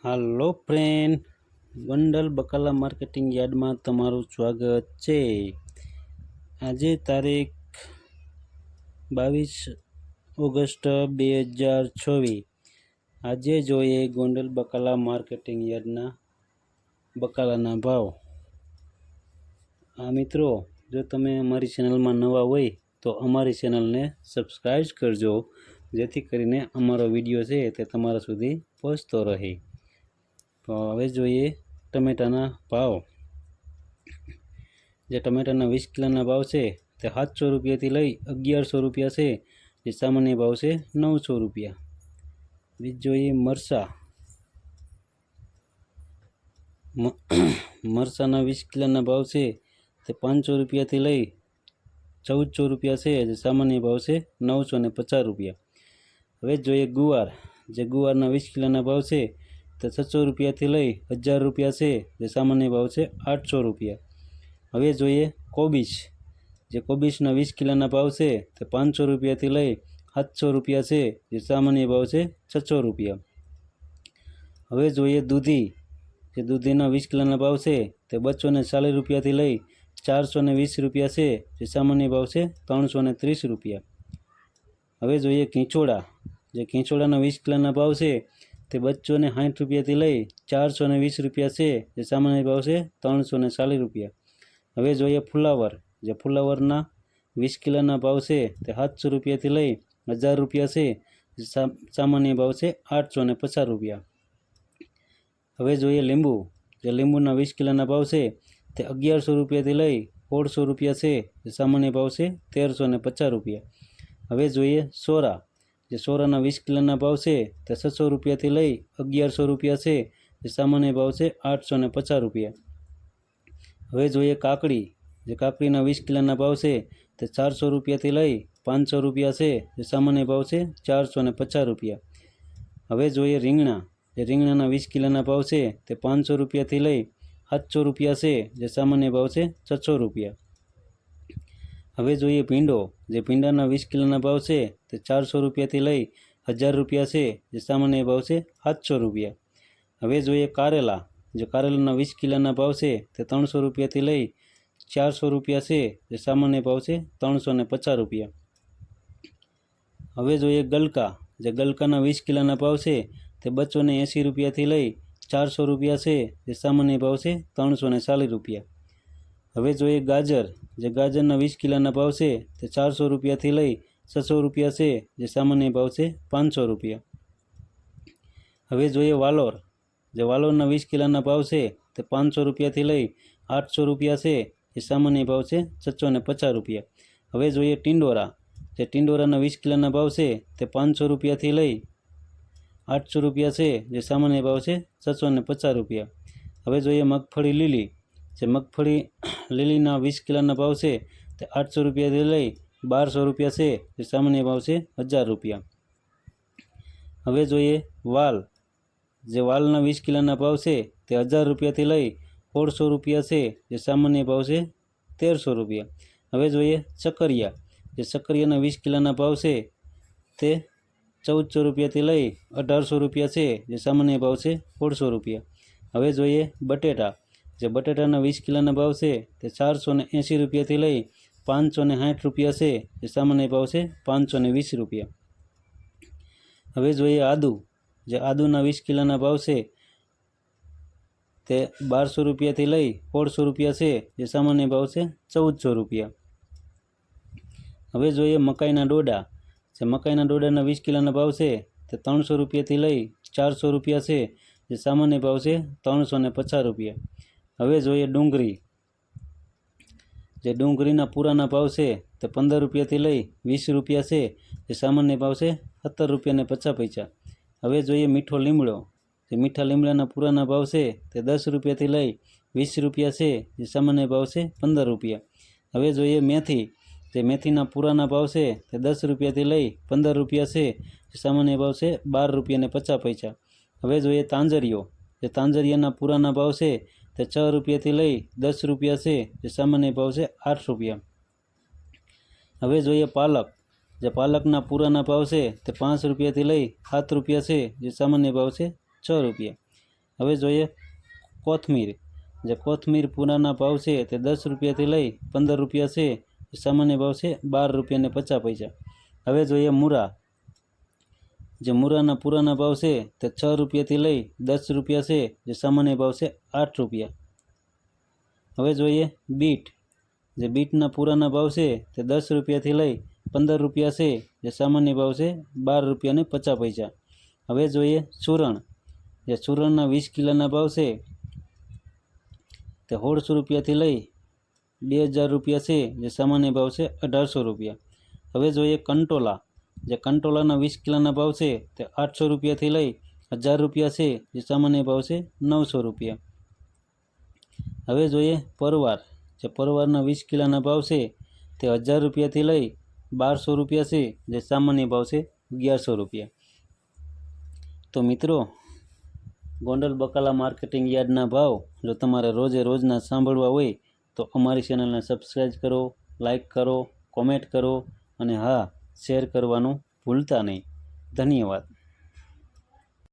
હાલો friend, Gondal બકાલા marketing યાર્ડમાં તમારું સ્વાગત છે। આજે તારીખ 22 ઓગસ્ટ 2024। આજે જોઈએ ગોંડલ બકાલા માર્કેટિંગ યાર્ડના બકાલાના ભાવ। મિત્રો, જો તમે અમારી ચેનલમાં નવા હોય તો અમારી ચેનલને સબસ્ક્રાઈબ કરજો, જેથી કરીને અમારો વિડીયો છે તે તમારા સુધી પહોંચતો રહે। તો હવે જોઈએ ટમેટાના ભાવ। જે ટમેટાના 20 કિલોના ભાવ છે તે 700 રૂપિયાથી લઈ 1100 રૂપિયા છે, જે સામાન્ય ભાવ છે 900 રૂપિયા। બીજું જોઈએ મરચાં। મરચાંના 20 કિલોના ભાવ છે તે 500 રૂપિયાથી લઈ 1400 રૂપિયા છે, જે સામાન્ય ભાવ છે 950 રૂપિયા। હવે જોઈએ ગુવાર। જે ગુવારના 20 કિલોના ભાવ છે તે 600 રૂપિયાથી લઈ 1000 રૂપિયા છે, જે સામાન્ય ભાવ છે 800 રૂપિયા। હવે જોઈએ કોબીજ। જે કોબીજના 20 કિલોના ભાવ છે તે 500 રૂપિયાથી લઈ 700 રૂપિયા છે, જે સામાન્ય ભાવ છે 600 રૂપિયા। હવે જોઈએ દૂધી। જે દૂધીના 20 કિલોના ભાવ છે તે 240 રૂપિયાથી લઈ 420 રૂપિયા છે, જે સામાન્ય ભાવ છે 330 રૂપિયા। હવે જોઈએ કીંચોડા। જે કીંચોડાના 20 કિલોના ભાવ છે તે 260 રૂપિયાથી લઈ 420 રૂપિયા છે, જે સામાન્ય ભાવ છે 340 રૂપિયા। હવે જોઈએ ફુલાવર। જે ફુલાવરના 20 કિલોના ભાવ છે તે 700 રૂપિયાથી લઈ 1000 રૂપિયા છે, જે સામાન્ય ભાવ છે 850 રૂપિયા। હવે જોઈએ લીંબુ। જે લીંબુના 20 કિલોના ભાવ છે તે 1100 રૂપિયાથી લઈ 1600 રૂપિયા છે, જે સામાન્ય ભાવ છે 1350 રૂપિયા। હવે જોઈએ સોરા। જે સોરાના 20 કિલોના ભાવ છે તે 600 રૂપિયાથી લઈ 1100 રૂપિયા છે, જે સામાન્ય ભાવ છે 850 રૂપિયા। હવે જોઈએ કાકડી। જે કાકડીના 20 કિલોના ભાવ છે તે 400 રૂપિયાથી લઈ 500 રૂપિયા છે, જે સામાન્ય ભાવ છે 450 રૂપિયા। હવે જોઈએ રીંગણા। જે રીંગણાના 20 કિલોના ભાવ છે તે 500 રૂપિયાથી લઈ 700 રૂપિયા છે, જે સામાન્ય ભાવ છે 600 રૂપિયા। હવે જોઈએ ભીંડો। જે ભીંડાના 20 કિલોના ભાવ છે તે 400 રૂપિયાથી લઈ 1000 રૂપિયા છે, જે સામાન્ય ભાવ છે 700 રૂપિયા। હવે જોઈએ કારેલા। જે કારેલાના 20 કિલોના ભાવ છે તે 300 રૂપિયાથી લઈ 400 રૂપિયા છે, જે સામાન્ય ભાવ છે 350 રૂપિયા। હવે જોઈએ ગલકા। જે ગલકાના 20 કિલોના ભાવ છે તે 280 રૂપિયાથી લઈ 400 રૂપિયા છે, જે સામાન્ય ભાવ છે 340 રૂપિયા। હવે જોઈએ ગાજર। જે ગાજરના 20 કિલોના ભાવ છે તે 400 રૂપિયાથી લઈ 600 રૂપિયા છે, જે સામાન્ય ભાવ છે 500 રૂપિયા। હવે જોઈએ વાલોર। જે વાલોરના 20 કિલોના ભાવ છે તે 500 રૂપિયાથી લઈ 800 રૂપિયા છે, જે સામાન્ય ભાવ છે 650 રૂપિયા। હવે જોઈએ ટિંડોરા। જે ટિંડોરાના 20 કિલોના ભાવ છે તે 500 રૂપિયાથી લઈ 800 રૂપિયા છે, જે સામાન્ય ભાવ છે 650 રૂપિયા। હવે જોઈએ મગફળી લીલી। જે મગફળી લીલીના 20 કિલોના ભાવ છે તે 800 રૂપિયાથી લઈ 1200 રૂપિયા છે, જે સામાન્ય ભાવ છે 1000 રૂપિયા। હવે જોઈએ વાલ। જે વાલના 20 કિલોના ભાવ છે તે 1000 રૂપિયાથી લઈ 1600 રૂપિયા છે, જે સામાન્ય ભાવ છે 1300 રૂપિયા। હવે જોઈએ સક્કરિયા। જે સક્કરિયાના 20 કિલોના ભાવ છે તે 1400 રૂપિયાથી લઈ 1800 રૂપિયા છે, જે સામાન્ય ભાવ છે 1600 રૂપિયા। હવે જોઈએ બટેટા। જે બટેટાના 20 કિલોના ભાવ છે તે 480 રૂપિયાથી લઈ 560 રૂપિયા છે, જે સામાન્ય ભાવ છે 520 રૂપિયા। હવે જોઈએ આદુ। જે આદુના 20 કિલોના ભાવ છે તે 1200 રૂપિયાથી લઈ 1600 રૂપિયા છે, જે સામાન્ય ભાવ છે 1400 રૂપિયા। હવે જોઈએ મકાઈના ડોડા। જે મકાઈના ડોડાના 20 કિલોના ભાવ છે તે 300 રૂપિયાથી લઈ 400 રૂપિયા છે, જે સામાન્ય ભાવ છે 350 રૂપિયા। હવે જોઈએ ડુંગળી। જે ડુંગળીના પૂરાના ભાવ છે તે 15 રૂપિયાથી લઈ 20 રૂપિયા છે, જે સામાન્ય ભાવ છે 17 રૂપિયા ને 50 પૈસા। હવે જોઈએ મીઠો લીમડો। જે મીઠા લીમડાના પૂરાના ભાવ છે તે 10 રૂપિયાથી લઈ 20 રૂપિયા છે, જે સામાન્ય ભાવ છે 15 રૂપિયા। હવે જોઈએ મેથી। જે મેથીના પૂરાના ભાવ છે તે 10 રૂપિયાથી લઈ 15 રૂપિયા છે, જે સામાન્ય ભાવ છે 12 રૂપિયા ને 50 પૈસા। હવે જોઈએ તાંજરીઓ। જે તાંજરિયાના પૂરાના ભાવ છે તે 6 રૂપિયાથી લઈ 10 રૂપિયા છે, જે સામાન્ય ભાવ છે 8 રૂપિયા। હવે જોઈએ પાલક। જે પાલકના પૂરાના ભાવ છે તે 5 રૂપિયાથી લઈ 7 રૂપિયા છે, જે સામાન્ય ભાવ છે 6 રૂપિયા। હવે જોઈએ કોથમીર. જે કોથમીર પૂરાના ભાવ છે તે 10 રૂપિયાથી લઈ 15 રૂપિયા છે, સામાન્ય ભાવ છે 12 રૂપિયા ને 50 પૈસા. હવે જોઈએ મૂરા. જે મૂરાના પૂરાના ભાવ છે તે 6 રૂપિયાથી લઈ 10 રૂપિયા છે, જે સામાન્ય ભાવ છે 8 રૂપિયા. હવે જોઈએ બીટ. જે બીટના પૂરાના ભાવ છે તે 10 રૂપિયાથી લઈ 15 રૂપિયા છે, જે સામાન્ય ભાવ છે 12 રૂપિયા ને 50 પૈસા. હવે જોઈએ ચૂરણ. જે ચૂરણના 20 કિલોના ભાવ છે તે 1600 રૂપિયાથી લઈ 2000 રૂપિયા છે, જે સામાન્ય ભાવ છે 1800 રૂપિયા. હવે જોઈએ કંટોલા. જે કંટોલાના 20 કિલોના ભાવ છે તે 800 રૂપિયાથી લઈ 1000 રૂપિયા છે, જે સામાન્ય ભાવ છે 900 રૂપિયા. હવે જોઈએ પરવાર. જે પરવારના 20 કિલોના ભાવ છે તે 1000 રૂપિયાથી લઈ 1200 રૂપિયા છે, જે સામાન્ય ભાવ છે 1100 રૂપિયા. તો મિત્રો, ગોંડલ બકાલા માર્કેટિંગ યાર્ડના ભાવ જો તમારે રોજે રોજના સાંભળવા હોય તો અમારી ચેનલને સબસ્ક્રાઈબ કરો, લાઈક કરો, કોમેન્ટ કરો અને હા, શેર કરવાનું ભૂલતા નહીં. ધન્યવાદ.